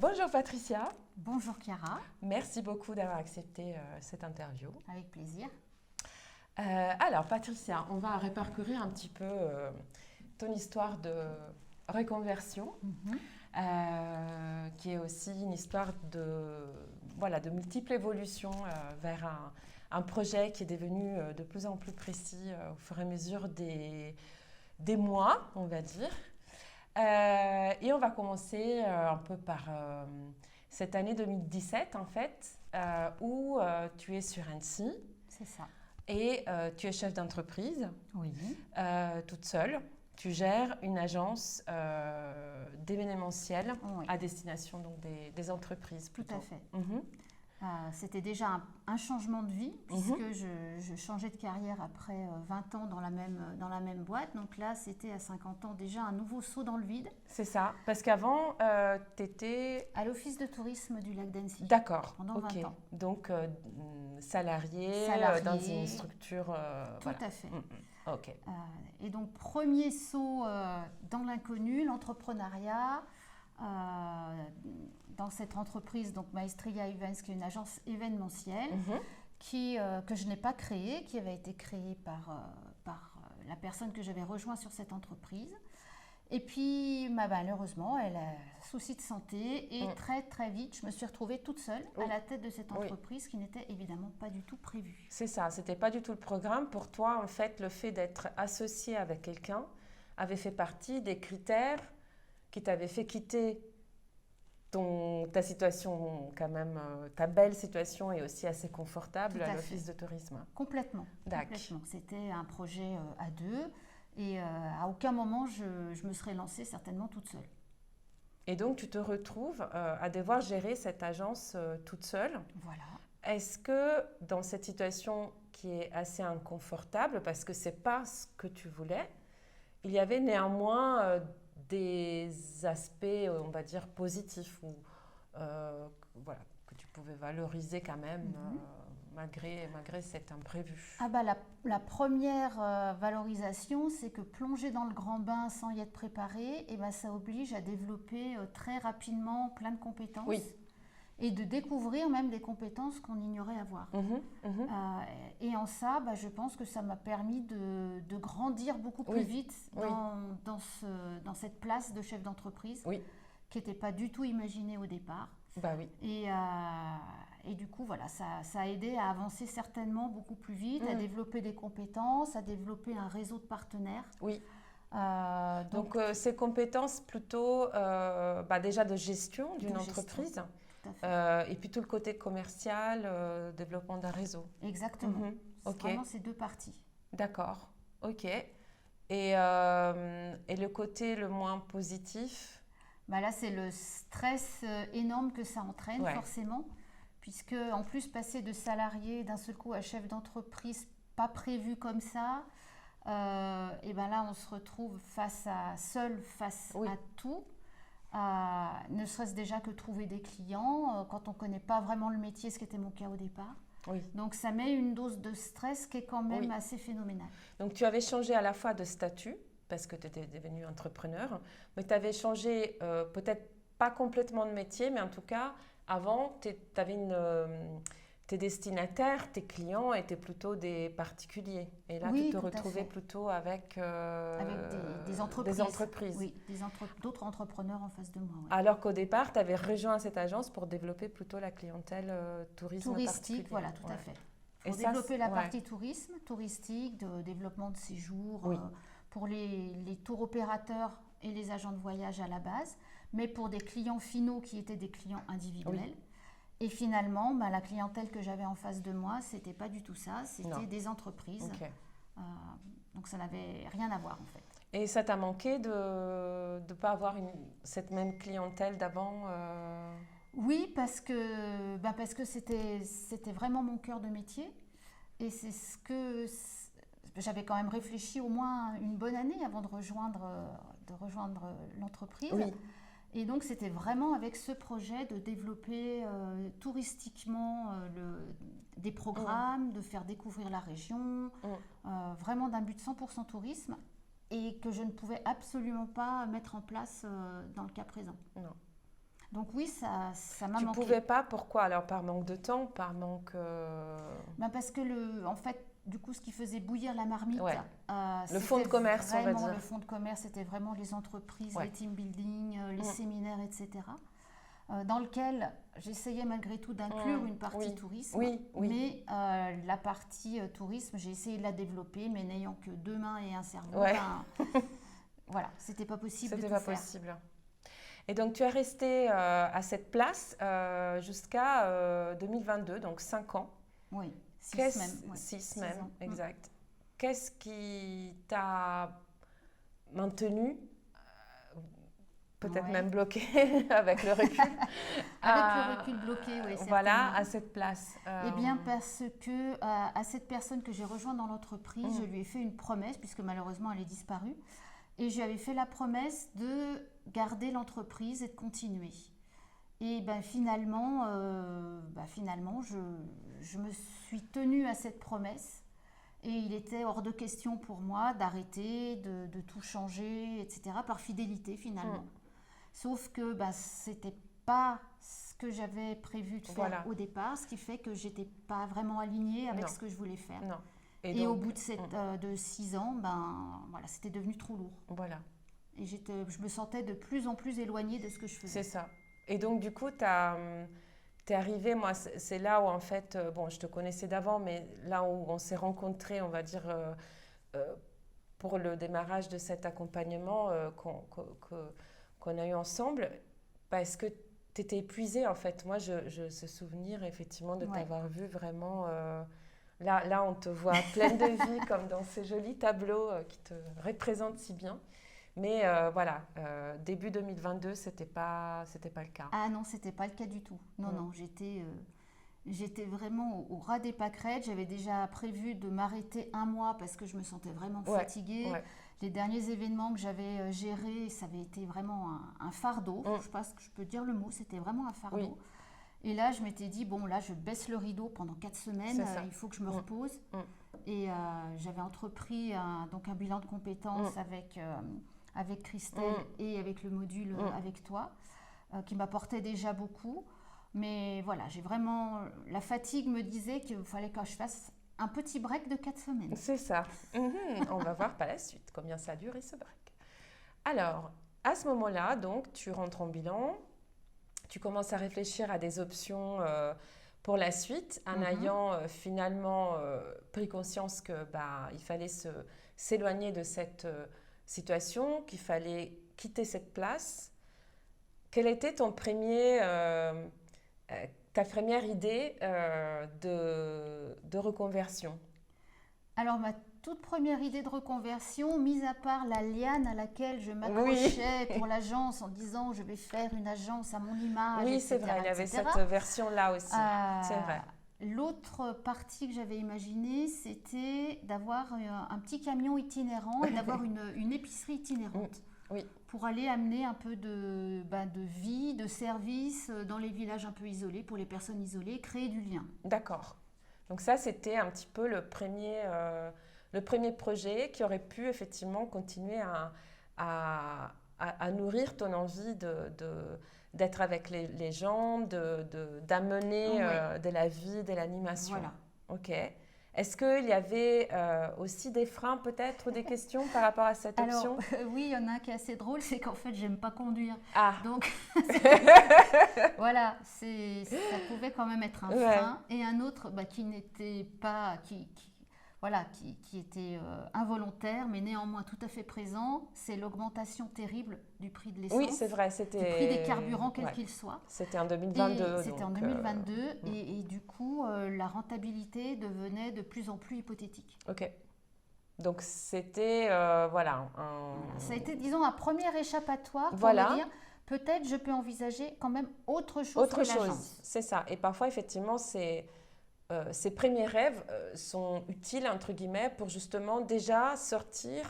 Bonjour Patricia, Bonjour Chiara, merci beaucoup d'avoir accepté cette interview. avec plaisir. Alors Patricia, on va réparcourir un petit peu ton histoire de reconversion, qui est aussi une histoire de multiples évolutions vers un projet qui est devenu de plus en plus précis au fur et à mesure des mois, on va dire. Et on va commencer un peu par cette année 2017 en fait, où tu es sur Annecy C'est ça. et tu es chef d'entreprise, Oui. toute seule. Tu gères une agence d'événementiel Oui. à destination donc des entreprises Tout plutôt. à fait. Mhm. C'était déjà un changement de vie, puisque je changeais de carrière après 20 ans dans la même boîte. Donc là, c'était à 50 ans déjà un nouveau saut dans le vide. C'est ça, parce qu'avant, tu étais... À l'office de tourisme du lac d'Annecy. D'accord, Pendant ok. 20 ans. Donc salarié, Salarié, dans une structure... Tout voilà. à fait. Ok. Et donc, premier saut dans l'inconnu, l'entrepreneuriat. Dans cette entreprise, donc Maestria Events, qui est une agence événementielle, que je n'ai pas créée, qui avait été créée par la personne que j'avais rejoint sur cette entreprise. Et puis, malheureusement, elle a souci de santé et très très vite, je me suis retrouvée toute seule à la tête de cette entreprise qui n'était évidemment pas du tout prévue. C'est ça, c'était pas du tout le programme. Pour toi, en fait, le fait d'être associé avec quelqu'un avait fait partie des critères qui t'avaient fait quitter ta situation, quand même, ta belle situation est aussi assez confortable à l'office de tourisme. Complètement. Complètement. C'était un projet à deux et à aucun moment je me serais lancée certainement toute seule. Et donc tu te retrouves à devoir gérer cette agence toute seule. Voilà. Est-ce que dans cette situation qui est assez inconfortable, parce que c'est pas ce que tu voulais, il y avait néanmoins des aspects, on va dire, positifs ou voilà, que tu pouvais valoriser quand même malgré cet imprévu. Ah bah la première valorisation, c'est que plonger dans le grand bain sans y être préparé, et bah ça oblige à développer très rapidement plein de compétences. Oui. Et de découvrir même des compétences qu'on ignorait avoir. Et en ça, bah, je pense que ça m'a permis de grandir beaucoup plus vite dans cette place de chef d'entreprise qui n'était pas du tout imaginée au départ. Bah oui. Et du coup, voilà, ça a aidé à avancer certainement beaucoup plus vite, à développer des compétences, à développer un réseau de partenaires. Oui. Donc ces compétences plutôt déjà de gestion d'une entreprise. Et puis tout le côté commercial, développement d'un réseau. Exactement. C'est vraiment ces deux parties. D'accord. Ok. Et le côté le moins positif? Bah là, c'est le stress énorme que ça entraîne, forcément. Puisque, en plus, passer de salarié d'un seul coup à chef d'entreprise, pas prévu comme ça, et ben là, on se retrouve seul face à tout. Ne serait-ce déjà que trouver des clients quand on ne connaît pas vraiment le métier, ce qui était mon cas au départ. Donc ça met une dose de stress qui est quand même assez phénoménale. Donc tu avais changé à la fois de statut, parce que tu étais devenu entrepreneur, mais tu avais changé peut-être pas complètement de métier, mais en tout cas, avant, tu avais tes destinataires, tes clients étaient plutôt des particuliers. Et là, tu te retrouvais plutôt avec des entreprises. Oui, d'autres entrepreneurs en face de moi. Oui. Alors qu'au départ, tu avais rejoint cette agence pour développer plutôt la clientèle touristique. Voilà, tout à fait. Pour développer la partie touristique, de développement de séjour, pour les tours opérateurs et les agents de voyage à la base, mais pour des clients finaux qui étaient des clients individuels. Et finalement, la clientèle que j'avais en face de moi, c'était pas du tout ça, c'était des entreprises. Donc ça n'avait rien à voir en fait. Et ça t'a manqué de ne pas avoir cette même clientèle d'avant Oui, parce que c'était vraiment mon cœur de métier. Et c'est ce que j'avais quand même réfléchi au moins une bonne année avant de rejoindre l'entreprise. Et donc, c'était vraiment avec ce projet de développer touristiquement des programmes, de faire découvrir la région, vraiment d'un but 100% tourisme, et que je ne pouvais absolument pas mettre en place dans le cas présent. Non. Donc oui, ça m'a Tu manqué. pouvais pas, pourquoi? Alors par manque de temps, par manque... Ben parce que en fait, du coup, ce qui faisait bouillir la marmite, Ouais. Le c'était fonds de commerce, on va vraiment dire. le fonds de commerce, c'était vraiment les entreprises, Ouais. les team building, les séminaires, etc. Dans lequel j'essayais malgré tout d'inclure une partie Oui. tourisme, Oui, oui. mais la partie tourisme, j'ai essayé de la développer, mais n'ayant que 2 mains et un cerveau, Ouais. voilà, c'était pas possible de C'était tout pas faire. possible. Et donc tu es resté à cette place jusqu'à 2022, donc 5 ans. Oui, 6 même. Ouais, 6 6 même, ans. exact. Qu'est-ce qui t'a maintenu, peut-être Ouais. même bloqué avec le recul Avec le recul bloqué, oui, certainement. Voilà, à cette place. Eh bien, parce que à cette personne que j'ai rejointe dans l'entreprise, je lui ai fait une promesse, puisque malheureusement elle est disparue, et je lui avais fait la promesse de garder l'entreprise et de continuer. Et ben, finalement, je me suis tenue à cette promesse, et il était hors de question pour moi d'arrêter, de tout changer, etc., par fidélité finalement. Sauf que c'était pas ce que j'avais prévu de faire au départ, ce qui fait que j'étais pas vraiment alignée avec ce que je voulais faire. Non. Et donc, au bout de 6 ans, voilà, c'était devenu trop lourd. Voilà. Et je me sentais de plus en plus éloignée de ce que je faisais. C'est ça. Et donc, du coup, t'es arrivée, moi, c'est là où, en fait, bon, je te connaissais d'avant, mais là où on s'est rencontrés, on va dire, pour le démarrage de cet accompagnement qu'on a eu ensemble, parce que tu étais épuisée, en fait. Moi, je ce souvenir, effectivement, de t'avoir vu vraiment... Là, on te voit pleine de vie, comme dans ces jolis tableaux qui te représentent si bien. Mais voilà, début 2022, c'était pas le cas. Ah non, c'était pas le cas du tout. Non, non, j'étais vraiment au ras des pâquerettes. J'avais déjà prévu de m'arrêter 1 mois parce que je me sentais vraiment fatiguée. Ouais. Les derniers événements que j'avais gérés, ça avait été vraiment un fardeau. Je ne sais pas si je peux dire le mot, c'était vraiment un fardeau. Oui. Et là, je m'étais dit, bon, là, je baisse le rideau pendant 4 semaines, il faut que je me repose. Et j'avais entrepris donc un bilan de compétences avec Christelle et avec le module avec toi, qui m'apportait déjà beaucoup. Mais voilà, la fatigue me disait qu'il fallait que je fasse un petit break de 4 semaines. C'est ça. On va voir par la suite combien ça a duré ce break. Alors, à ce moment-là, donc, tu rentres en bilan, tu commences à réfléchir à des options pour la suite, en ayant finalement pris conscience que il fallait s'éloigner de cette situation, qu'il fallait quitter cette place. Quelle était ta première idée de reconversion? Alors, ma toute première idée de reconversion, mis à part la liane à laquelle je m'accrochais pour l'agence en disant je vais faire une agence à mon image, oui, etc., c'est vrai, il y avait cette version-là aussi, c'est vrai. L'autre partie que j'avais imaginée, c'était d'avoir un petit camion itinérant et d'avoir une épicerie itinérante. Oui. Pour aller amener un peu de vie, de service dans les villages un peu isolés, pour les personnes isolées, créer du lien. D'accord. Donc ça, c'était un petit peu le premier projet qui aurait pu effectivement continuer à nourrir ton envie d'être avec les gens, d'amener de la vie, de l'animation. Voilà. Ok. Est-ce qu'il y avait aussi des freins peut-être ou des questions par rapport à cette option? Alors, oui, il y en a un qui est assez drôle, c'est qu'en fait, j'aime pas conduire. Ah. Donc, voilà, ça pouvait quand même être un frein. Et un autre qui n'était pas, qui était involontaire, mais néanmoins tout à fait présent, c'est l'augmentation terrible du prix de l'essence. Oui, c'est vrai, c'était... Du prix des carburants, quel qu'il soit. C'était en 2022. C'était en 2022, et du coup, la rentabilité devenait de plus en plus hypothétique. Ok. Donc, c'était, Ça a été, disons, un premier échappatoire pour me dire, peut-être je peux envisager quand même autre chose que l'agence. C'est ça. Et parfois, effectivement, ces premiers rêves sont utiles, entre guillemets, pour justement déjà sortir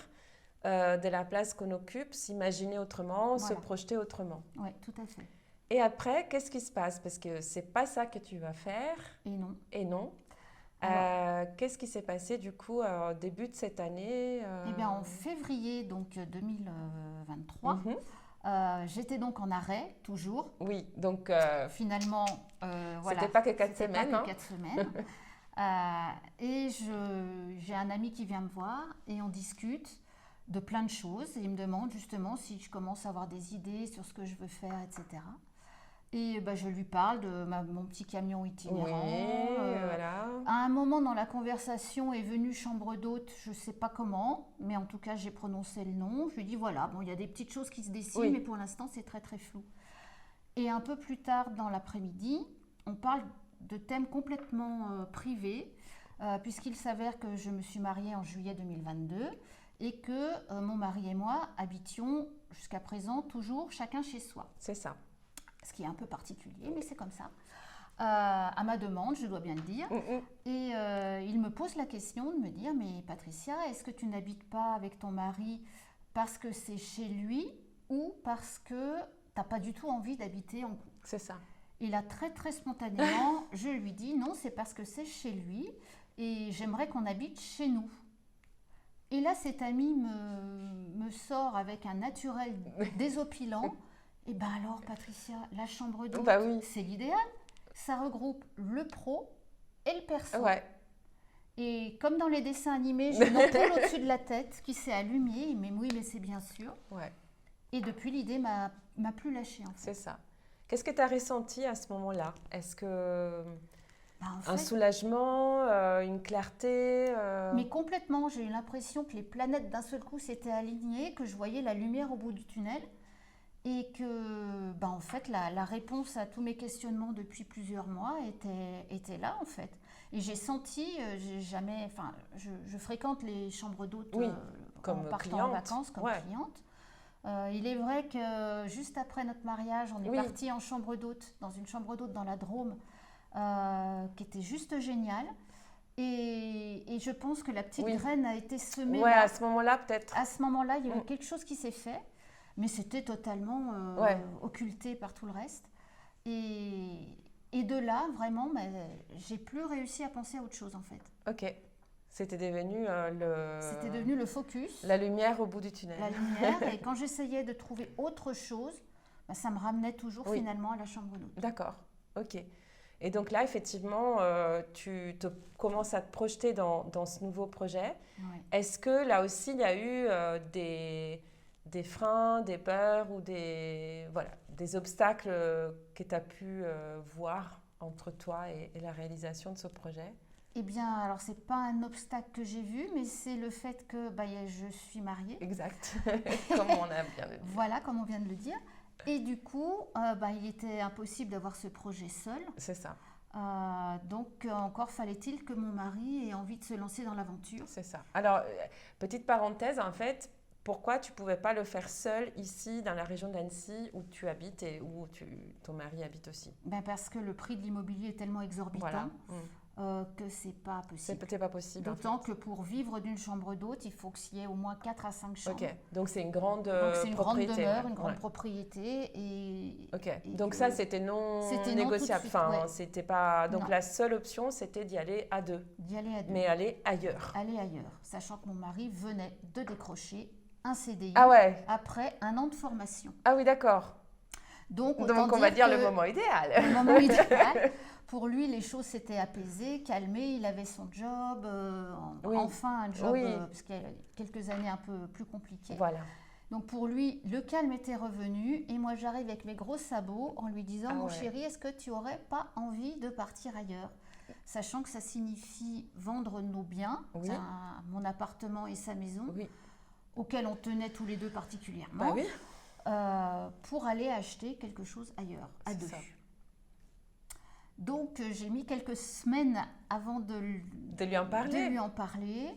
de la place qu'on occupe, s'imaginer autrement, se projeter autrement. Oui, tout à fait. Et après, qu'est-ce qui se passe? Parce que c'est pas ça que tu vas faire. Et non. Qu'est-ce qui s'est passé du coup au début de cette année Eh bien, en février donc 2023, J'étais donc en arrêt, toujours. Oui, donc finalement, voilà. C'était pas que 4 semaines. Pas que 4 semaines. Et j'ai un ami qui vient me voir et on discute de plein de choses. Et il me demande justement si je commence à avoir des idées sur ce que je veux faire, etc. Et je lui parle de mon petit camion itinérant. Oui, voilà. À un moment dans la conversation est venue chambre d'hôte, je ne sais pas comment, mais en tout cas j'ai prononcé le nom. Je lui dis voilà, bon, il y a des petites choses qui se dessinent, mais pour l'instant c'est très très flou. Et un peu plus tard dans l'après-midi, on parle de thèmes complètement privés, puisqu'il s'avère que je me suis mariée en juillet 2022 et que mon mari et moi habitions jusqu'à présent toujours chacun chez soi. C'est ça. Ce qui est un peu particulier, mais c'est comme ça. À ma demande, je dois bien le dire. Et il me pose la question de me dire, mais Patricia, est-ce que tu n'habites pas avec ton mari parce que c'est chez lui ou parce que tu n'as pas du tout envie d'habiter en couple? C'est ça. Et là, très très spontanément, je lui dis, non, c'est parce que c'est chez lui et j'aimerais qu'on habite chez nous. Et là, cet ami me sort avec un naturel désopilant. Et bien alors, Patricia, la chambre d'hôte, c'est l'idéal. Ça regroupe le pro et le perso. Ouais. Et comme dans les dessins animés, j'ai une ampoule au-dessus de la tête qui s'est allumée. Mais oui, mais c'est bien sûr. Ouais. Et depuis, l'idée m'a plus lâchée, en fait. C'est ça. Qu'est-ce que tu as ressenti à ce moment-là? Est-ce que... en fait, un soulagement, une clarté Mais complètement. J'ai eu l'impression que les planètes d'un seul coup s'étaient alignées, que je voyais la lumière au bout du tunnel. Et que, en fait, la réponse à tous mes questionnements depuis plusieurs mois était là, en fait. Et j'ai senti, je fréquente les chambres d'hôtes en partant en vacances comme cliente. Il est vrai que juste après notre mariage, on est parti en chambre d'hôte, dans une chambre d'hôte dans la Drôme, qui était juste géniale. Et je pense que la petite graine a été semée. Ouais, à ce moment-là, peut-être. À ce moment-là, il y a eu quelque chose qui s'est fait. Mais c'était totalement occulté par tout le reste. Et de là, vraiment, j'ai plus réussi à penser à autre chose, en fait. Ok. C'était devenu C'était devenu le focus. La lumière au bout du tunnel. La lumière. Et quand j'essayais de trouver autre chose, ça me ramenait toujours finalement à la chambre d'hôte. D'accord. Ok. Et donc là, effectivement, tu commences à te projeter dans ce nouveau projet. Ouais. Est-ce que là aussi, il y a eu des freins, des peurs ou des obstacles que tu as pu voir entre toi et la réalisation de ce projet? Eh bien, alors c'est pas un obstacle que j'ai vu, mais c'est le fait que je suis mariée. Exact, comme on a bien le dire. Voilà, comme on vient de le dire. Et du coup, il était impossible d'avoir ce projet seul. C'est ça. Donc, encore fallait-il que mon mari ait envie de se lancer dans l'aventure. C'est ça. Alors, petite parenthèse, en fait, pourquoi tu ne pouvais pas le faire seul ici, dans la région d'Annecy, où tu habites et où ton mari habite aussi? Parce que le prix de l'immobilier est tellement exorbitant que ce n'est pas possible. C'était pas possible. D'autant que pour vivre d'une chambre d'hôte, il faut qu'il y ait au moins 4 à 5 chambres. Ok, donc c'est une grande donc c'est une propriété. Grande demeure, une grande propriété. Donc ça, c'était non négociable. C'était pas... Donc la seule option, c'était d'y aller à deux. Mais aller ailleurs. Aller ailleurs, sachant que mon mari venait de décrocher un CDI après un an de formation. Ah oui, d'accord. Donc on va dire le moment idéal. Le moment idéal. Pour lui, les choses s'étaient apaisées, calmées. Il avait son job, enfin un job, parce qu'il y a quelques années un peu plus compliquées. Voilà. Donc pour lui, le calme était revenu. Et moi, j'arrive avec mes gros sabots en lui disant, mon chéri, est-ce que tu n'aurais pas envie de partir ailleurs? Sachant que ça signifie vendre nos biens, mon appartement et sa maison. Auquel on tenait tous les deux particulièrement, pour aller acheter quelque chose ailleurs, à deux. Donc, j'ai mis quelques semaines avant de lui en parler.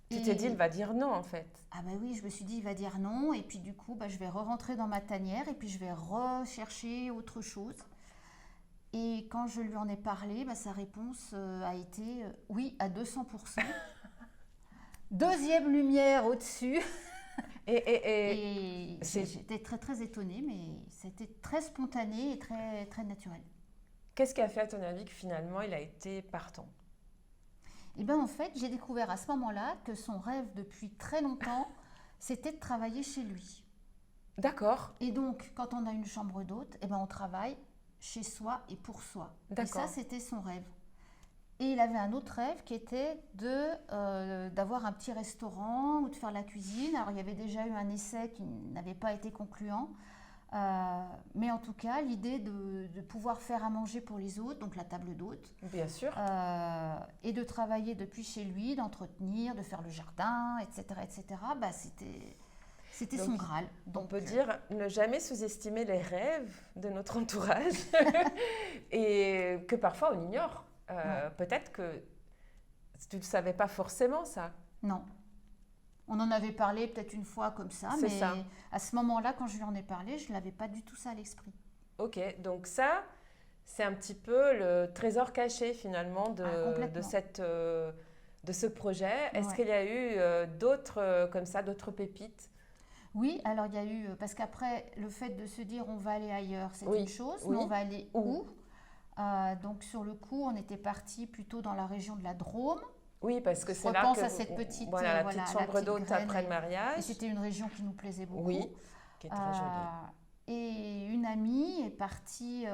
Tu t'es dit, il va dire non, en fait. Ah oui, je me suis dit, il va dire non. Et puis, du coup, je vais re-rentrer dans ma tanière et puis je vais rechercher autre chose. Et quand je lui en ai parlé, sa réponse a été oui, à 200%. Deuxième lumière au-dessus. Et j'étais très, très étonnée, mais c'était très spontané et très, très naturel. Qu'est-ce qui a fait, à ton avis, que finalement, il a été partant? Eh bien, en fait, j'ai découvert à ce moment-là que son rêve depuis très longtemps, c'était de travailler chez lui. D'accord. Et donc, quand on a une chambre d'hôte, on travaille chez soi et pour soi. Et ça, c'était son rêve. Et il avait un autre rêve qui était d'avoir un petit restaurant ou de faire la cuisine. Alors, il y avait déjà eu un essai qui n'avait pas été concluant. Mais en tout cas, l'idée de pouvoir faire à manger pour les autres, donc la table d'hôte. Bien sûr. Et de travailler depuis chez lui, d'entretenir, de faire le jardin, etc., c'était son Graal. Donc, on peut dire ne jamais sous-estimer les rêves de notre entourage et que parfois on ignore. Peut-être que tu ne savais pas forcément ça. Non. On en avait parlé peut-être une fois comme ça, mais à ce moment-là, quand je lui en ai parlé, je ne l'avais pas du tout ça à l'esprit. Ok, donc ça, c'est un petit peu le trésor caché finalement de ce projet. Est-ce qu'il y a eu d'autres pépites? Oui, alors il y a eu, parce qu'après, le fait de se dire on va aller ailleurs, c'est une chose, mais on va aller où? Donc sur le coup, on était parti plutôt dans la région de la Drôme. Oui, parce que c'est là que à cette petite, la petite chambre d'hôte après le mariage. Et c'était une région qui nous plaisait beaucoup. Oui, qui est très jolie. Et une amie est partie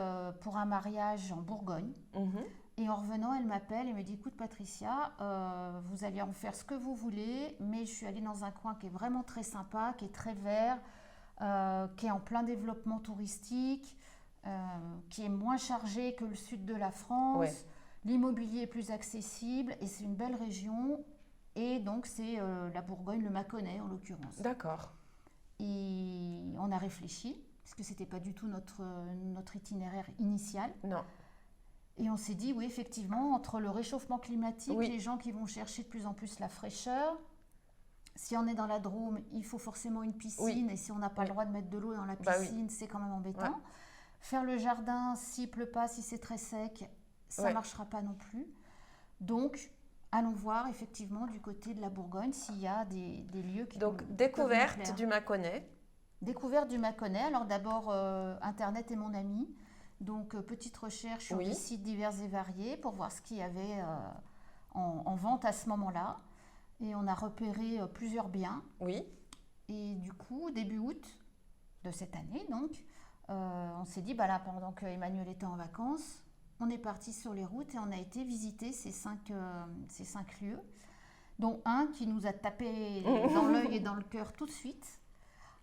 pour un mariage en Bourgogne. Et en revenant, elle m'appelle et me dit, écoute Patricia, vous allez en faire ce que vous voulez, mais je suis allée dans un coin qui est vraiment très sympa, qui est très vert, qui est en plein développement touristique, qui est moins chargé que le sud de la France. Ouais. L'immobilier est plus accessible et c'est une belle région. Et donc, c'est la Bourgogne, le Mâconnais en l'occurrence. D'accord. Et on a réfléchi, parce que ce n'était pas du tout notre itinéraire initial. Non. Et on s'est dit, oui, effectivement, entre le réchauffement climatique, les gens qui vont chercher de plus en plus la fraîcheur, si on est dans la Drôme, il faut forcément une piscine. Et si on n'a pas le droit de mettre de l'eau dans la piscine, c'est quand même embêtant. Ouais. Faire le jardin, s'il ne pleut pas, si c'est très sec, ça ne marchera pas non plus. Donc, allons voir effectivement du côté de la Bourgogne s'il y a des lieux qui Donc, découverte du Mâconnais. Découverte du Mâconnais. Alors d'abord, Internet est mon ami. Donc, petite recherche sur des sites divers et variés pour voir ce qu'il y avait en vente à ce moment-là. Et on a repéré plusieurs biens. Oui. Et du coup, début août de cette année, donc, on s'est dit, là, pendant que Emmanuel était en vacances, on est parti sur les routes et on a été visiter ces cinq lieux, dont un qui nous a tapé dans l'œil et dans le cœur tout de suite.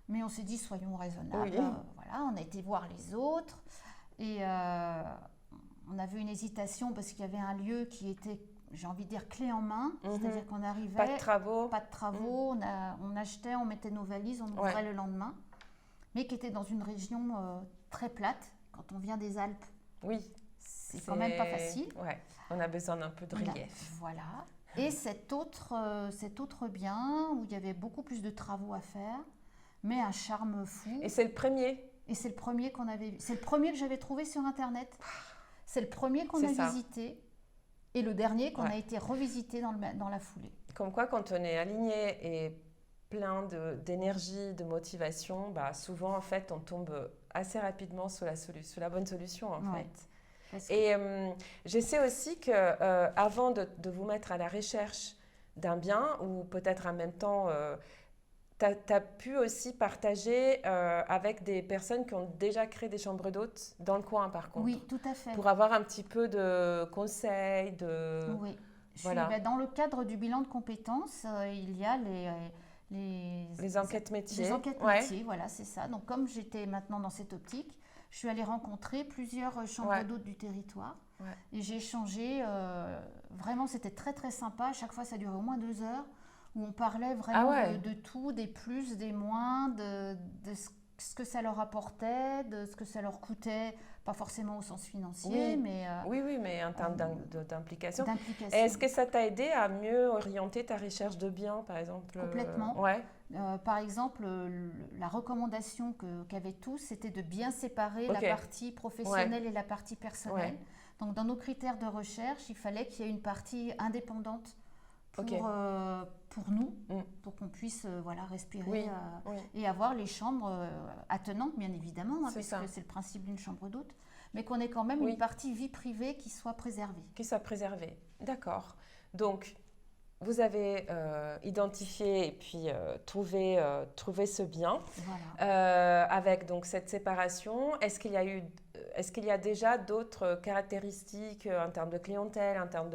Mais on s'est dit, soyons raisonnables. Voilà, on a été voir les autres et on avait une hésitation parce qu'il y avait un lieu qui était, j'ai envie de dire, clé en main. C'est-à-dire qu'on arrivait… Pas de travaux. Pas de travaux. On achetait, on mettait nos valises, on ouvrait le lendemain. Mais qui était dans une région très plate. Quand on vient des Alpes, c'est quand même pas facile. Ouais, on a besoin d'un peu de relief. Voilà. Et cet autre bien où il y avait beaucoup plus de travaux à faire, mais un charme fou. Et c'est le premier. Et c'est le premier qu'on avait vu. C'est le premier que j'avais trouvé sur Internet. C'est le premier qu'on a visité. Et le dernier qu'on a été revisité dans la foulée. Comme quoi, quand on est aligné et plein d'énergie, de motivation, souvent, en fait, on tombe assez rapidement sur la bonne solution, en fait. Et je sais aussi qu'avant de vous mettre à la recherche d'un bien, ou peut-être en même temps, tu as pu aussi partager avec des personnes qui ont déjà créé des chambres d'hôtes dans le coin, par contre. Oui, tout à fait. Pour avoir un petit peu de conseils, Oui. Dans le cadre du bilan de compétences, il y a les enquêtes métiers. Les enquêtes métiers, voilà, c'est ça. Donc, comme j'étais maintenant dans cette optique, je suis allée rencontrer plusieurs chambres d'hôtes du territoire. Ouais. Et j'ai échangé, vraiment, c'était très, très sympa. À chaque fois, ça durait au moins 2 heures, où on parlait vraiment de tout, des plus, des moins, de ce que ça leur apportait, de ce que ça leur coûtait, pas forcément au sens financier, mais… oui, mais en termes d'implication. Est-ce que ça t'a aidé à mieux orienter ta recherche de biens, par exemple? Complètement. Par exemple, la recommandation qu'avaient tous, c'était de bien séparer la partie professionnelle et la partie personnelle. Donc, dans nos critères de recherche, il fallait qu'il y ait une partie indépendante pour nous, pour qu'on puisse respirer et avoir les chambres attenantes, bien évidemment, puisque c'est le principe d'une chambre d'hôte, mais qu'on ait quand même une partie vie privée qui soit préservée. D'accord. Donc, vous avez identifié et puis trouvé ce bien. Voilà. Avec donc cette séparation. Est-ce qu'il y a déjà d'autres caractéristiques en termes de clientèle, en termes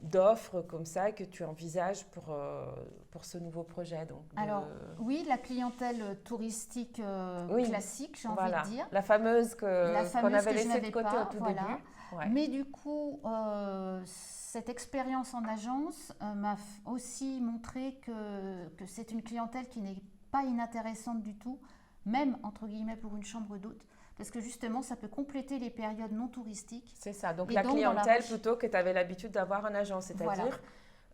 d'offres comme ça que tu envisages pour ce nouveau projet Alors, oui, la clientèle touristique classique, j'ai envie de dire. La fameuse qu'on avait que laissée de côté pas, au tout voilà. début. Ouais. Mais du coup, cette expérience en agence m'a aussi montré que c'est une clientèle qui n'est pas inintéressante du tout, même entre guillemets pour une chambre d'hôte. Parce que justement, ça peut compléter les périodes non touristiques. C'est ça, donc la clientèle plutôt que tu avais l'habitude d'avoir en agence, c'est-à-dire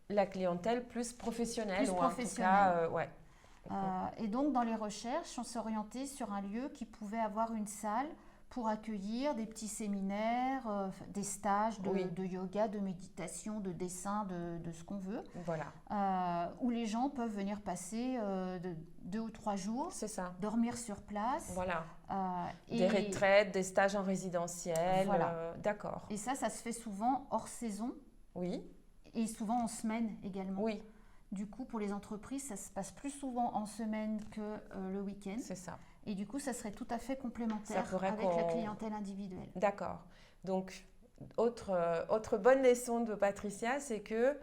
la clientèle plus professionnelle. En tout cas, ouais. Et donc, dans les recherches, on s'est orienté sur un lieu qui pouvait avoir une salle pour accueillir des petits séminaires, des stages de yoga, de méditation, de dessin, de ce qu'on veut. Voilà. Où les gens peuvent venir passer 2 ou 3 jours, dormir sur place. Voilà. Des retraites, des stages en résidentiel. Voilà. D'accord. Et ça se fait souvent hors saison. Oui. Et souvent en semaine également. Oui. Du coup, pour les entreprises, ça se passe plus souvent en semaine que le week-end. C'est ça. Et du coup, ça serait tout à fait complémentaire avec la clientèle individuelle. D'accord. Donc, autre bonne leçon de Patricia, c'est que,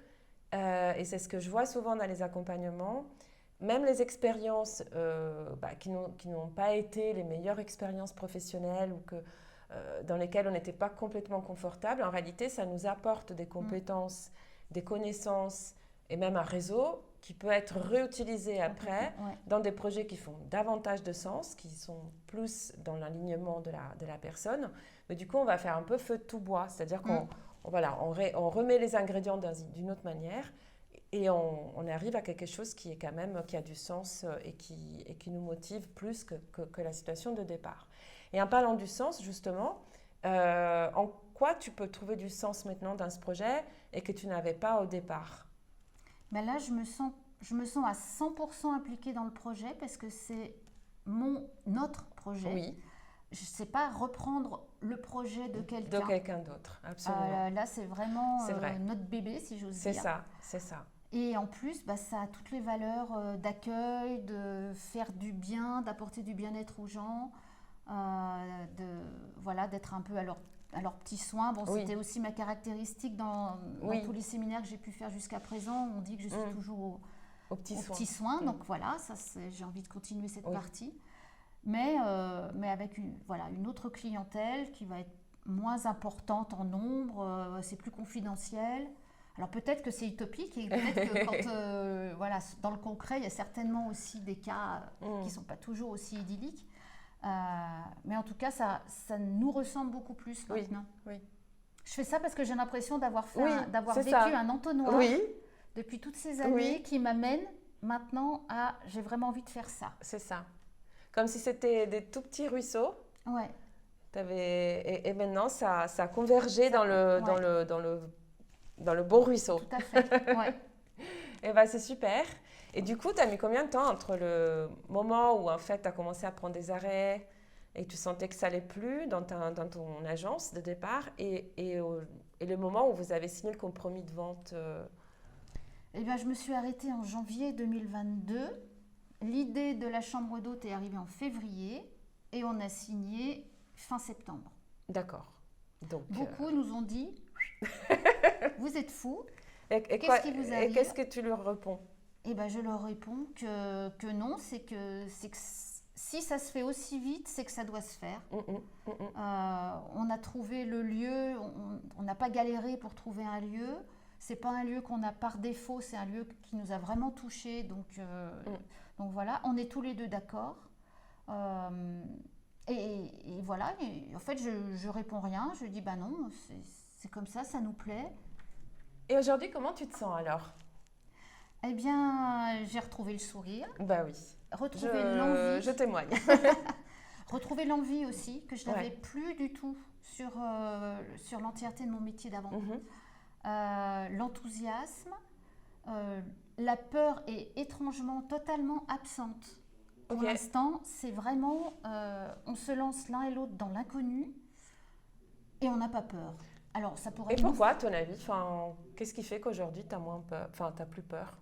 et c'est ce que je vois souvent dans les accompagnements, même les expériences qui n'ont pas été les meilleures expériences professionnelles ou dans lesquelles on n'était pas complètement confortable, en réalité, ça nous apporte des compétences, des connaissances et même un réseau qui peut être réutilisé après dans des projets qui font davantage de sens, qui sont plus dans l'alignement de la personne. Mais du coup, on va faire un peu feu de tout bois, c'est-à-dire qu'on remet les ingrédients d'une autre manière et on arrive à quelque chose qui a du sens et qui nous motive plus que la situation de départ. Et en parlant du sens, justement, en quoi tu peux trouver du sens maintenant dans ce projet et que tu n'avais pas au départ ? Ben là, je me sens à 100% impliquée dans le projet parce que c'est notre projet. Oui. Je ne sais pas reprendre le projet de quelqu'un. De quelqu'un d'autre, absolument. Là, c'est vraiment notre bébé, si j'ose dire. C'est ça. Et en plus, ça a toutes les valeurs d'accueil, de faire du bien, d'apporter du bien-être aux gens, d'être un peu à leurs petits soins. Bon, c'était aussi ma caractéristique dans tous les séminaires que j'ai pu faire jusqu'à présent. On dit que je suis toujours aux petits soins. Donc voilà, j'ai envie de continuer cette partie. Mais avec une autre clientèle qui va être moins importante en nombre, c'est plus confidentiel. Alors peut-être que c'est utopique et peut-être que quand, dans le concret, il y a certainement aussi des cas qui ne sont pas toujours aussi idylliques. Mais en tout cas, ça nous ressemble beaucoup plus maintenant. Oui. Je fais ça parce que j'ai l'impression d'avoir vécu un entonnoir depuis toutes ces années qui m'amène maintenant à j'ai vraiment envie de faire ça. C'est ça. Comme si c'était des tout petits ruisseaux. Ouais. Et maintenant, ça a convergé dans le bon ruisseau. Tout à fait, ouais. Et c'est super. Et du coup, tu as mis combien de temps entre le moment où en fait tu as commencé à prendre des arrêts et tu sentais que ça allait plus dans ton agence de départ et le moment où vous avez signé le compromis de vente Eh bien, je me suis arrêtée en janvier 2022. L'idée de la chambre d'hôte est arrivée en février et on a signé fin septembre. D'accord. Donc, beaucoup nous ont dit vous êtes fous. Qu'est-ce qui vous arrive ? Et qu'est-ce que tu leur réponds ? Eh ben, je leur réponds que non, c'est que si ça se fait aussi vite, c'est que ça doit se faire. On a trouvé le lieu, on n'a pas galéré pour trouver un lieu. C'est pas un lieu qu'on a par défaut, c'est un lieu qui nous a vraiment touchés. Donc voilà, on est tous les deux d'accord. Et voilà, et en fait, je réponds rien. Je dis non, c'est comme ça nous plaît. Et aujourd'hui, comment tu te sens alors ? Eh bien, j'ai retrouvé le sourire. Bah oui. Retrouver l'envie. Je témoigne. Retrouver l'envie aussi, que je n'avais plus du tout sur l'entièreté de mon métier d'avant. L'enthousiasme, la peur est étrangement totalement absente. Pour l'instant, c'est vraiment, on se lance l'un et l'autre dans l'inconnu et on n'a pas peur. Alors, ça pourrait Et être... pourquoi, à ton avis? Enfin, qu'est-ce qui fait qu'aujourd'hui, tu as moins peur, enfin, tu plus peur?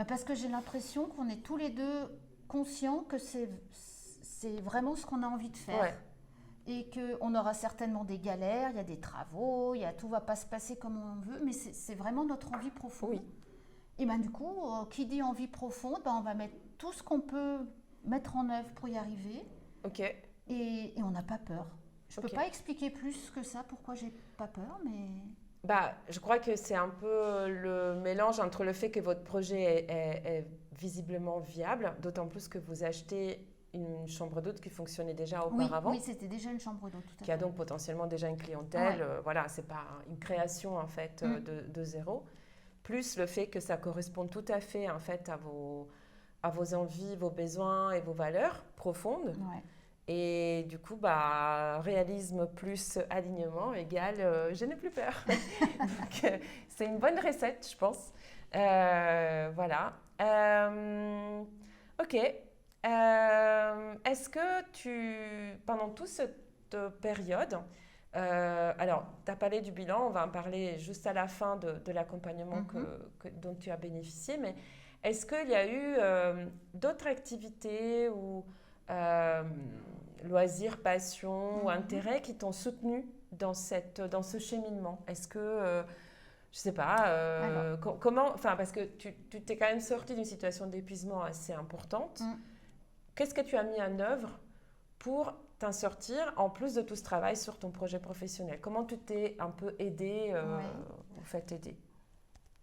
Parce que j'ai l'impression qu'on est tous les deux conscients que c'est vraiment ce qu'on a envie de faire. Ouais. Et qu'on aura certainement des galères, il y a des travaux, tout ne va pas se passer comme on veut, mais c'est vraiment notre envie profonde. Oui. Et du coup, qui dit envie profonde, on va mettre tout ce qu'on peut mettre en œuvre pour y arriver. Ok. Et on n'a pas peur. Je ne peux pas expliquer plus que ça pourquoi j'ai pas peur, mais... Je crois que c'est un peu le mélange entre le fait que votre projet est visiblement viable, d'autant plus que vous achetez une chambre d'hôte qui fonctionnait déjà auparavant. Oui, c'était déjà une chambre d'hôte, tout à fait. Qui a donc potentiellement déjà une clientèle. Ouais. Voilà, c'est pas une création en fait de zéro. Plus le fait que ça correspond tout à fait en fait à vos envies, vos besoins et vos valeurs profondes. Ouais. Et du coup, réalisme plus alignement égale je n'ai plus peur. Donc, c'est une bonne recette, je pense. Voilà. Ok. Est-ce que pendant toute cette période, alors, tu as parlé du bilan, on va en parler juste à la fin de l'accompagnement dont tu as bénéficié, mais est-ce qu'il y a eu d'autres activités ou loisirs, passions ou intérêts qui t'ont soutenu dans ce cheminement? Est-ce que, je ne sais pas, comment, parce que tu t'es quand même sortie d'une situation d'épuisement assez importante. Qu'est-ce que tu as mis en œuvre pour t'en sortir, en plus de tout ce travail sur ton projet professionnel? Comment tu t'es un peu aidée, ou fait aider?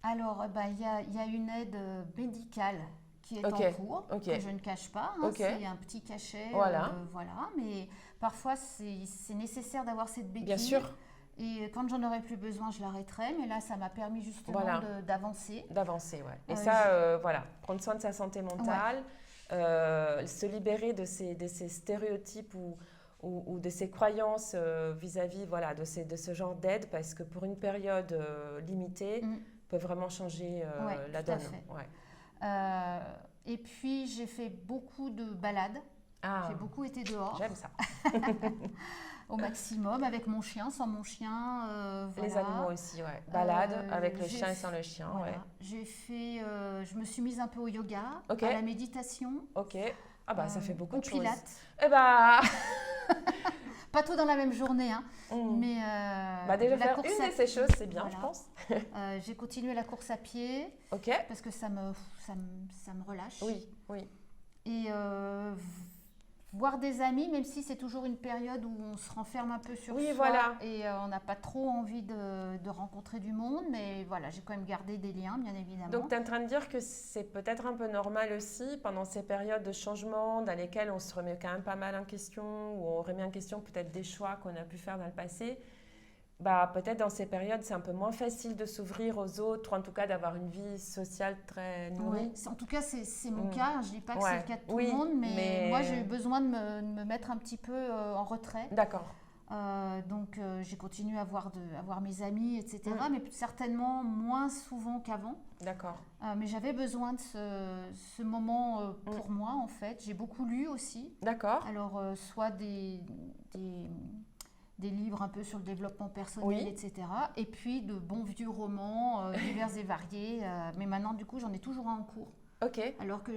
Alors, il y a une aide médicale qui est en cours, que je ne cache pas. C'est un petit cachet. Voilà. Mais parfois, c'est nécessaire d'avoir cette béquille. Bien sûr. Et quand j'en aurai plus besoin, je l'arrêterai. Mais là, ça m'a permis justement d'avancer. D'avancer, ouais. Et prendre soin de sa santé mentale, se libérer de ces stéréotypes ou de ces croyances vis-à-vis de ce genre d'aide, parce que pour une période limitée, peut vraiment changer la donne. Et puis, j'ai fait beaucoup de balades. J'ai beaucoup été dehors. J'aime ça. Au maximum, avec mon chien, sans mon chien. Les animaux aussi, ouais. Balade avec le chien et sans le chien. Voilà. J'ai fait, je me suis mise un peu au yoga, à la méditation. Ok. Ça fait beaucoup de choses. Au pilates. Pas tout dans la même journée, mais déjà faire une de ces choses, c'est bien, je pense. J'ai continué la course à pied, parce que ça me relâche. Oui. Et voir des amis, même si c'est toujours une période où on se renferme un peu sur soi et on n'a pas trop envie de rencontrer du monde, mais voilà, j'ai quand même gardé des liens, bien évidemment. Donc, tu es en train de dire que c'est peut-être un peu normal aussi, pendant ces périodes de changement dans lesquelles on se remet quand même pas mal en question, ou on remet en question peut-être des choix qu'on a pu faire dans le passé. Peut-être dans ces périodes, c'est un peu moins facile de s'ouvrir aux autres, ou en tout cas d'avoir une vie sociale très nourrie. En tout cas, c'est mon cas. Je ne dis pas que c'est le cas de tout le monde, mais moi, j'ai eu besoin de me mettre un petit peu en retrait. D'accord. Donc, j'ai continué à voir mes amis, etc. Mais certainement moins souvent qu'avant. D'accord. Mais j'avais besoin de ce moment pour moi, en fait. J'ai beaucoup lu aussi. D'accord. Alors, soit des livres un peu sur le développement personnel, etc. Et puis de bons vieux romans divers et variés. Mais maintenant, du coup, j'en ai toujours un en cours. Alors que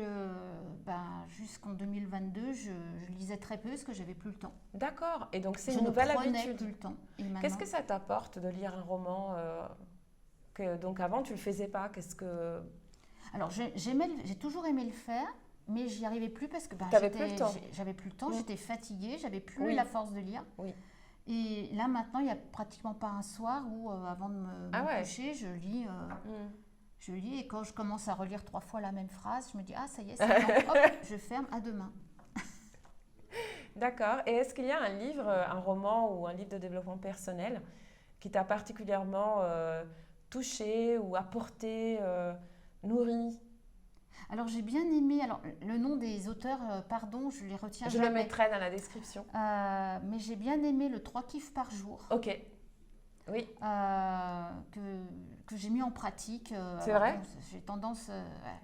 jusqu'en 2022, je lisais très peu parce que j'avais plus le temps. D'accord. Et donc, c'est une nouvelle habitude. Je ne prenais plus le temps. Qu'est-ce que ça t'apporte de lire un roman que donc avant, tu ne le faisais pas? Alors, j'ai toujours aimé le faire. Mais j'y arrivais plus parce que j'avais plus le temps. J'avais plus le temps, j'étais fatiguée, j'avais plus la force de lire. Et là maintenant, il n'y a pratiquement pas un soir où avant de me coucher, je lis. Je lis et quand je commence à relire 3 fois la même phrase, je me dis ça y est, c'est bon, hop, je ferme, à demain. D'accord. Et est-ce qu'il y a un livre, un roman ou un livre de développement personnel qui t'a particulièrement touché ou apporté, nourri? Alors, j'ai bien aimé, le nom des auteurs, pardon, je les retiens jamais. Je le mettrai dans la description. Mais j'ai bien aimé le 3 kiffs par jour. Oui. Que j'ai mis en pratique. C'est vrai? J'ai tendance,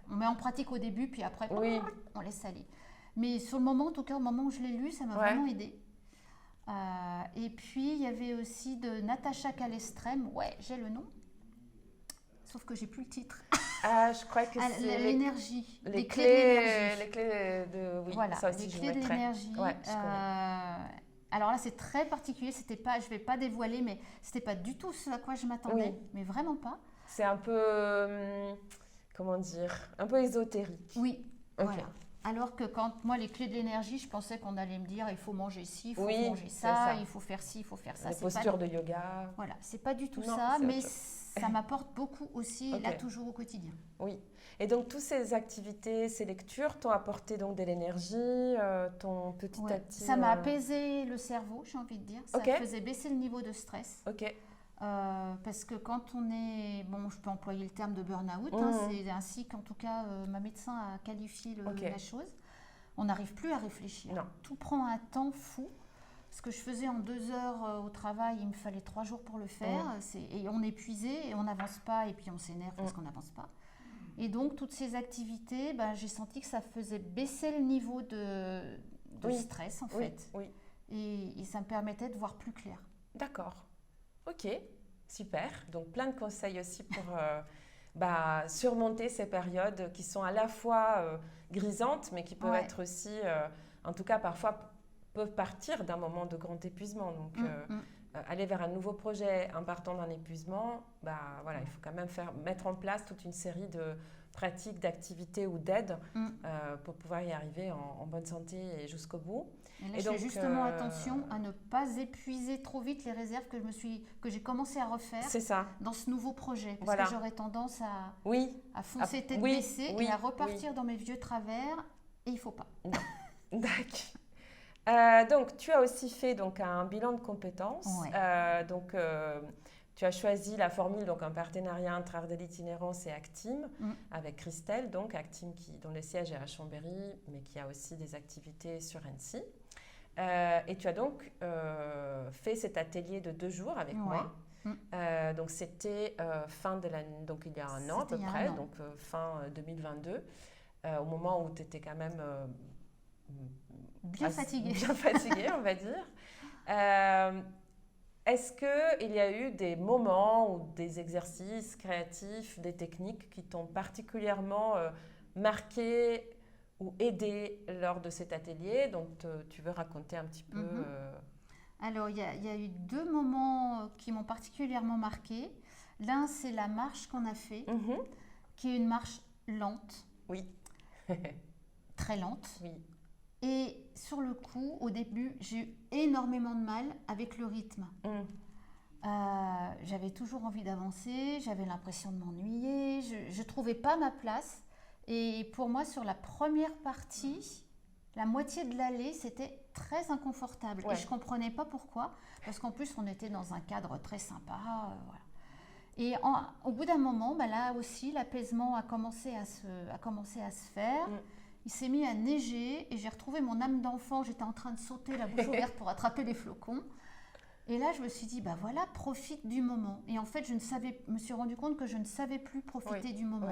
on met en pratique au début, puis après, on laisse aller. Mais sur le moment, en tout cas, au moment où je l'ai lu, ça m'a vraiment aidée. Et puis, il y avait aussi de Natacha Calestrem. Ouais, j'ai le nom. Sauf que j'ai plus le titre. Je crois que c'est l'énergie. Les clés de... Oui, voilà, ça aussi les je clés de mettrai. l'énergie. Ouais, je connais. Alors là, c'est très particulier. C'était pas, je vais pas dévoiler, mais c'était pas du tout ce à quoi je m'attendais. Oui. Mais vraiment pas. C'est un peu... comment dire? Un peu ésotérique. Oui, Ok. voilà. Alors que quand moi, les clés de l'énergie, je pensais qu'on allait me dire il faut manger ci, il faut Oui, manger c'est ça, ça. il faut faire ci, il faut faire ça. Les C'est postures pas... de yoga. Voilà, c'est pas du tout Non, ça, c'est mais autre chose. ça m'apporte beaucoup aussi, Ok. là, toujours au quotidien. Oui. Et donc, toutes ces activités, ces lectures t'ont apporté donc de l'énergie, ton petit Ouais. à petit... Ça m'a apaisé le cerveau, j'ai envie de dire. Ça Ok. faisait baisser le niveau de stress. Ok. Parce que quand on est, bon, je peux employer le terme de burn-out, c'est ainsi qu'en tout cas ma médecin a qualifié la chose, on n'arrive plus à réfléchir. Non. Tout prend un temps fou. Ce que je faisais en 2 heures au travail, il me fallait 3 jours pour le faire. Et on est épuisé et on n'avance pas et puis on s'énerve parce qu'on n'avance pas. Et donc toutes ces activités, j'ai senti que ça faisait baisser le niveau de stress en fait. Oui. Et ça me permettait de voir plus clair. D'accord. Ok, super. Donc plein de conseils aussi pour surmonter ces périodes qui sont à la fois grisantes, mais qui peuvent être aussi, en tout cas parfois, peuvent partir d'un moment de grand épuisement. Donc aller vers un nouveau projet en partant d'un épuisement, voilà, il faut quand même mettre en place toute une série de pratiques, d'activités ou d'aides pour pouvoir y arriver en bonne santé et jusqu'au bout. Et là, je fais justement attention à ne pas épuiser trop vite les réserves que j'ai commencé à refaire dans ce nouveau projet. Parce que j'aurais tendance à foncer tête baissée et à repartir dans mes vieux travers. Et il ne faut pas. D'accord. Donc, tu as aussi fait donc, un bilan de compétences. Ouais. Tu as choisi la formule, donc un partenariat entre Ardel Itinérance et Actime, avec Christelle, donc Actime dont le siège est à Chambéry, mais qui a aussi des activités sur Annecy. Et tu as donc fait cet atelier de 2 jours avec moi. Donc c'était fin de l'année, donc il y a un an à peu près, donc fin 2022, au moment où tu étais quand même bien fatiguée. Bien fatiguée, on va dire. Est-ce qu'il y a eu des moments ou des exercices créatifs, des techniques qui t'ont particulièrement marqué ou aidé lors de cet atelier? Donc, tu veux raconter un petit peu Alors, il y a eu 2 moments qui m'ont particulièrement marqué. L'un, c'est la marche qu'on a fait, qui est une marche lente. Oui. Très lente. Oui. Et sur le coup, au début, j'ai eu énormément de mal avec le rythme. J'avais toujours envie d'avancer, j'avais l'impression de m'ennuyer, je ne trouvais pas ma place. Et pour moi, sur la première partie, la moitié de l'allée, c'était très inconfortable. Et je ne comprenais pas pourquoi, parce qu'en plus, on était dans un cadre très sympa. Voilà. Et au bout d'un moment, là aussi, l'apaisement a commencé à se faire. Il s'est mis à neiger et j'ai retrouvé mon âme d'enfant. J'étais en train de sauter la bouche ouverte pour attraper les flocons. Et là, je me suis dit, voilà, profite du moment. Et en fait, je me suis rendu compte que je ne savais plus profiter du moment.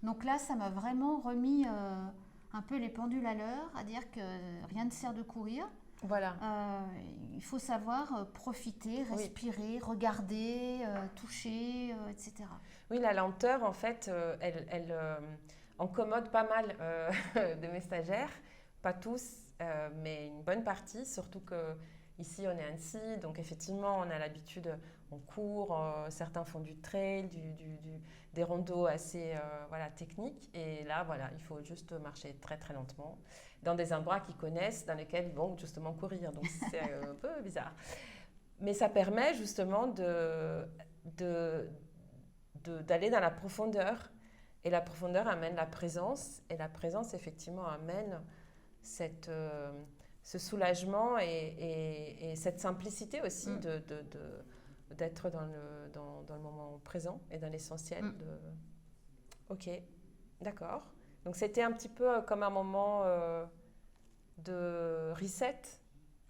Donc là, ça m'a vraiment remis un peu les pendules à l'heure, à dire que rien ne sert de courir. Voilà. Il faut savoir profiter, respirer, regarder, toucher, etc. Oui, la lenteur, en fait, elle incommode pas mal de mes stagiaires. Pas tous, mais une bonne partie, surtout que ici, on est à Annecy, donc effectivement, on a l'habitude, on court, certains font du trail, des randos assez techniques. Et là, il faut juste marcher très, très lentement dans des endroits qu'ils connaissent, dans lesquels ils vont justement courir. Donc, c'est un peu bizarre. Mais ça permet justement d'aller dans la profondeur. Et la profondeur amène la présence. Et la présence, effectivement, amène ce soulagement et cette simplicité aussi d'être dans le moment présent et dans l'essentiel. Ok, d'accord. Donc c'était un petit peu comme un moment de reset.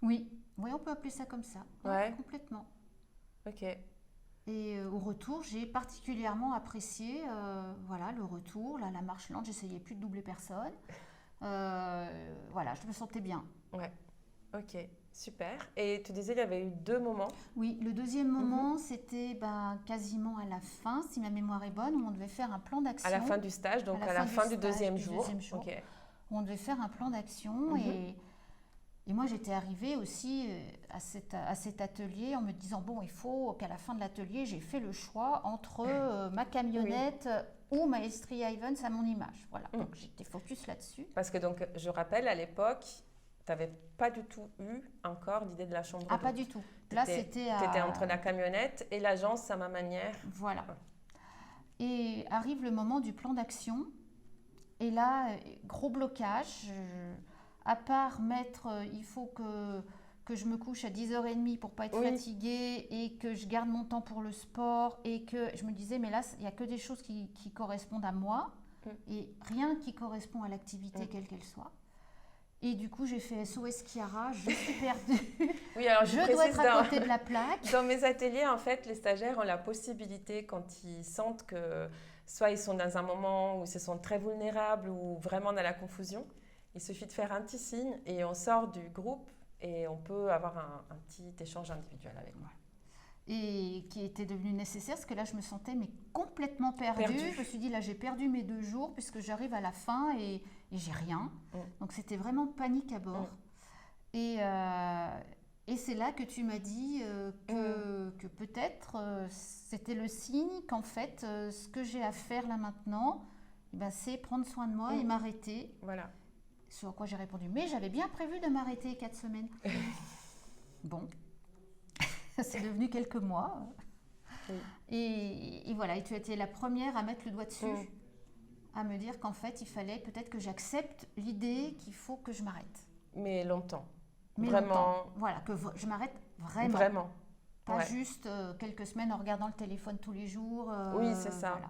Oui, on peut appeler ça comme ça. Ouais. Complètement. Ok. Et au retour, j'ai particulièrement apprécié le retour, la marche lente. J'essayais plus de doubler personne. Je me sentais bien. Ouais, ok. super. Et tu disais qu'il y avait eu 2 moments. Oui, le deuxième moment, c'était quasiment à la fin, si ma mémoire est bonne, où on devait faire un plan d'action. À la fin du stage, donc à la fin du deuxième jour. Okay. Où on devait faire un plan d'action. Et moi, j'étais arrivée aussi à cet atelier en me disant, bon, il faut qu'à la fin de l'atelier, j'ai fait le choix entre ma camionnette ou ma Estria Evans à mon image. Voilà, donc j'étais focus là-dessus. Parce que donc, je rappelle, à l'époque, tu n'avais pas du tout eu encore l'idée de la chambre d'hôte. Pas du tout. Là, c'était Tu étais entre la camionnette et l'agence à ma manière. Voilà. Et arrive le moment du plan d'action. Et là, gros blocage. À part il faut que je me couche à 10h30 pour pas être fatiguée et que je garde mon temps pour le sport et que je me disais, mais là, il n'y a que des choses qui correspondent à moi et rien qui correspond à l'activité, quelle qu'elle soit. Et du coup, j'ai fait SOS Chiara, je suis perdue. Oui, alors je dois être à côté de la plaque. Dans mes ateliers, en fait, les stagiaires ont la possibilité, quand ils sentent que soit ils sont dans un moment où ils se sentent très vulnérables ou vraiment dans la confusion, il suffit de faire un petit signe et on sort du groupe et on peut avoir un petit échange individuel avec moi. Et qui était devenu nécessaire parce que là, je me sentais complètement perdue. Je me suis dit, là, j'ai perdu mes 2 jours puisque j'arrive à la fin et j'ai rien. Donc, c'était vraiment panique à bord. Et c'est là que tu m'as dit que peut-être c'était le signe qu'en fait, ce que j'ai à faire là maintenant, c'est prendre soin de moi et m'arrêter. Voilà. Ce à quoi j'ai répondu, mais j'avais bien prévu de m'arrêter 4 semaines. Bon, c'est devenu quelques mois. Et voilà, et tu as été la première à mettre le doigt dessus, à me dire qu'en fait, il fallait peut-être que j'accepte l'idée qu'il faut que je m'arrête. Mais longtemps. Vraiment. Voilà, que je m'arrête vraiment. Vraiment. Pas juste quelques semaines en regardant le téléphone tous les jours. Oui, c'est ça. Voilà.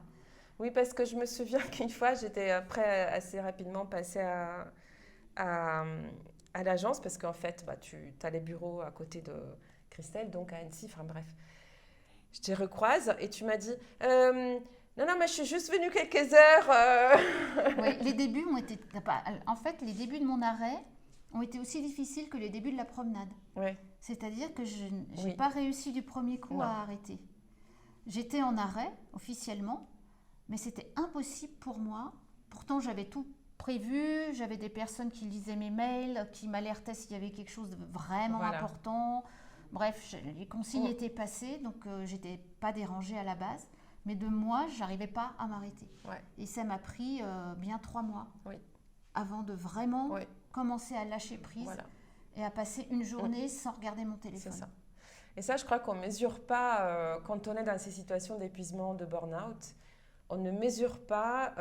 Oui, parce que je me souviens qu'une fois, j'étais après assez rapidement passée à l'agence parce qu'en fait, tu as les bureaux à côté de Christelle, donc à Annecy, enfin bref. Je te recroise et tu m'as dit non, mais je suis juste venue quelques heures. Oui, les débuts ont été... En fait, les débuts de mon arrêt ont été aussi difficiles que les débuts de la promenade. Ouais. C'est-à-dire que je n'ai pas réussi du premier coup à arrêter. J'étais en arrêt, officiellement, mais c'était impossible pour moi. Pourtant, j'avais tout prévu, j'avais des personnes qui lisaient mes mails, qui m'alertaient s'il y avait quelque chose de vraiment important. Bref, les consignes étaient passées, donc je n'étais pas dérangée à la base. Mais de moi, je n'arrivais pas à m'arrêter. Ouais. Et ça m'a pris bien 3 mois avant de vraiment commencer à lâcher prise et à passer une journée sans regarder mon téléphone. C'est ça. Et ça, je crois qu'on ne mesure pas, quand on est dans ces situations d'épuisement, de burn-out, on ne mesure pas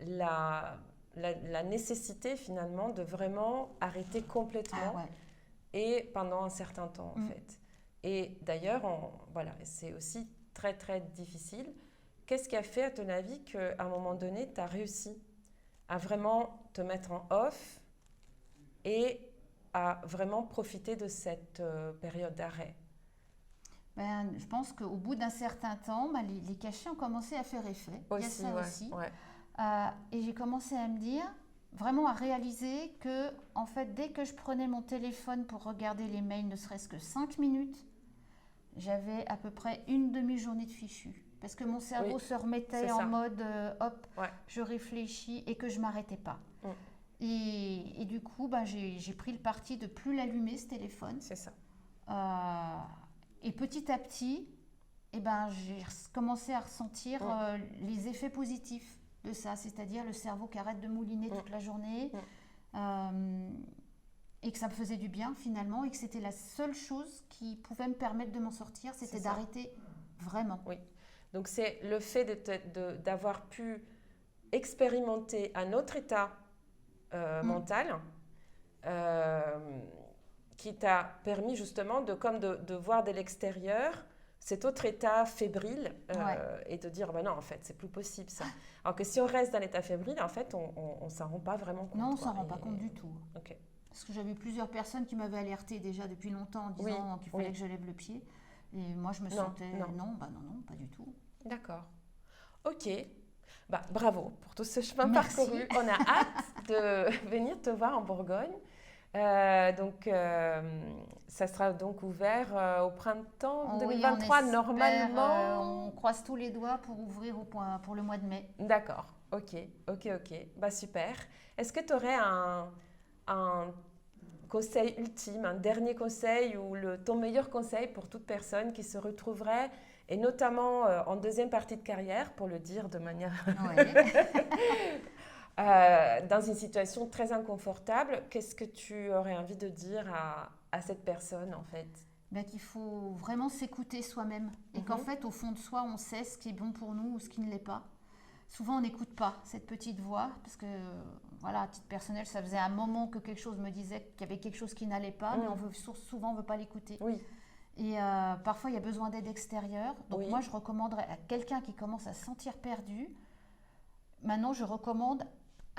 la nécessité finalement de vraiment arrêter complètement et pendant un certain temps en fait. Et d'ailleurs, c'est aussi très très difficile. Qu'est-ce qui a fait à ton avis qu'à un moment donné, tu as réussi à vraiment te mettre en off et à vraiment profiter de cette période d'arrêt? Je pense qu'au bout d'un certain temps, les cachets ont commencé à faire effet. Il y a ça aussi. Ouais. Et j'ai commencé à me dire, vraiment à réaliser que, en fait, dès que je prenais mon téléphone pour regarder les mails, ne serait-ce que 5 minutes, j'avais à peu près une demi-journée de fichu. Parce que mon cerveau se remettait en mode, je réfléchis et que je ne m'arrêtais pas. Et du coup, j'ai pris le parti de plus l'allumer, ce téléphone. C'est ça. Et petit à petit, j'ai commencé à ressentir les effets positifs de ça, c'est-à-dire le cerveau qui arrête de mouliner toute la journée et que ça me faisait du bien finalement et que c'était la seule chose qui pouvait me permettre de m'en sortir, c'était d'arrêter vraiment. Oui. Donc c'est le fait d'avoir pu expérimenter un autre état mental qui t'a permis justement de voir de l'extérieur cet autre état fébrile et de dire non, en fait, c'est plus possible ça. Alors que si on reste dans l'état fébrile, en fait, on ne s'en rend pas vraiment compte. Non, on ne s'en rend pas compte du tout. Okay. Parce que j'avais plusieurs personnes qui m'avaient alertée déjà depuis longtemps en disant qu'il fallait que je lève le pied. Et moi, je me sentais non, pas du tout. D'accord. Ok. Bravo pour tout ce chemin parcouru. On a hâte de venir te voir en Bourgogne. Donc, ça sera donc ouvert au printemps Oui, 2023, normalement. On croise tous les doigts pour ouvrir pour le mois de mai. D'accord, ok. Bah, super. Est-ce que tu aurais un conseil ultime, un dernier conseil ou ton meilleur conseil pour toute personne qui se retrouverait, et notamment en deuxième partie de carrière, pour le dire de manière... dans une situation très inconfortable, qu'est-ce que tu aurais envie de dire à cette personne en fait? Qu'il faut vraiment s'écouter soi-même et qu'en fait au fond de soi on sait ce qui est bon pour nous ou ce qui ne l'est pas. Souvent on n'écoute pas cette petite voix parce que voilà, à titre personnel ça faisait un moment que quelque chose me disait qu'il y avait quelque chose qui n'allait pas, mais souvent on ne veut pas l'écouter. Oui. Et parfois il y a besoin d'aide extérieure. Donc moi je recommanderais à quelqu'un qui commence à se sentir perdu, maintenant je recommande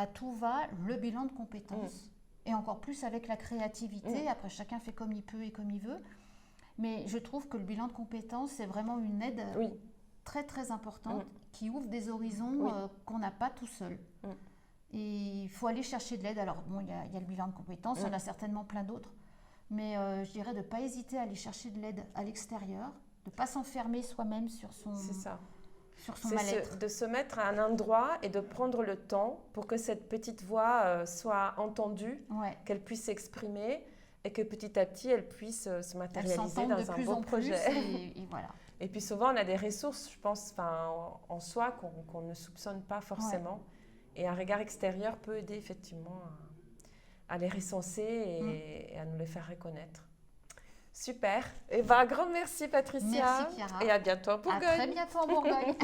à tout va le bilan de compétences. Et encore plus avec la créativité. Après, chacun fait comme il peut et comme il veut. Mais je trouve que le bilan de compétences, c'est vraiment une aide très, très importante qui ouvre des horizons qu'on n'a pas tout seul. Et il faut aller chercher de l'aide. Alors, bon, il y a le bilan de compétences, il y en a certainement plein d'autres. Mais je dirais de ne pas hésiter à aller chercher de l'aide à l'extérieur, de ne pas s'enfermer soi-même sur son... C'est ça. Sur son mal-être. De se mettre à un endroit et de prendre le temps pour que cette petite voix soit entendue, qu'elle puisse s'exprimer et que petit à petit elle puisse se matérialiser dans un beau projet. Et voilà. Et puis souvent on a des ressources, je pense, en soi qu'on ne soupçonne pas forcément. Et un regard extérieur peut aider effectivement à les recenser et à nous les faire reconnaître. Super. Et un grand merci Patricia. Merci Chiara. Et à bientôt en Bourgogne. À très bientôt en Bourgogne.